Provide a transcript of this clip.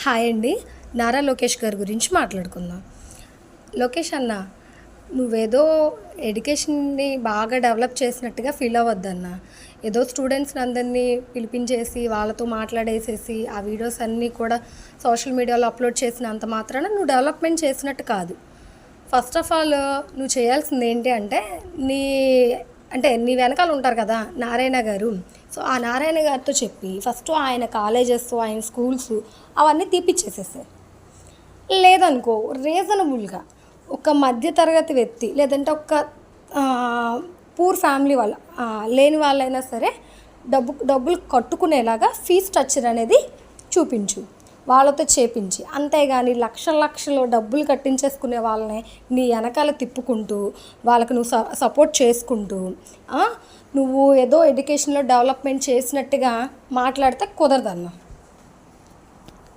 Hi అండి. నారా లోకేష్ గారి గురించి మాట్లాడుకుందాం. లోకేష్ అన్న, నువ్వేదో ఎడ్యుకేషన్ని బాగా డెవలప్ చేసినట్టుగా ఫీల్ అవ్వద్దన్న. ఏదో స్టూడెంట్స్ని అందరినీ పిలిపించేసి వాళ్ళతో మాట్లాడేసేసి ఆ వీడియోస్ అన్నీ కూడా సోషల్ మీడియాలో అప్లోడ్ చేసినంత మాత్రాన నువ్వు డెవలప్మెంట్ చేసినట్టు కాదు. ఫస్ట్ ఆఫ్ ఆల్ నువ్వు చేయాల్సింది ఏంటి అంటే నీ వెనకాల ఉంటారు కదా నారాయణ గారు. సో ఆ నారాయణ గారితో చెప్పి ఫస్ట్ ఆయన కాలేజెస్, ఆయన స్కూల్స్ అవన్నీ తీపిచ్చేసేసాయి. లేదనుకో రీజనబుల్గా ఒక మధ్యతరగతి వ్యక్తి లేదంటే ఒక పూర్ ఫ్యామిలీ వాళ్ళ లేని వాళ్ళైనా సరే డబ్బులు కట్టుకునేలాగా ఫీజ్ స్ట్రక్చర్ అనేది చూపించు, వాళ్ళతో చేపించి. అంతేగాని లక్షలు డబ్బులు కట్టించేసుకునే వాళ్ళని నీ వెనకాల తిప్పుకుంటూ వాళ్ళకు నువ్వు సపోర్ట్ చేసుకుంటూ నువ్వు ఏదో ఎడ్యుకేషన్లో డెవలప్మెంట్ చేసినట్టుగా మాట్లాడితే కుదరదన్న.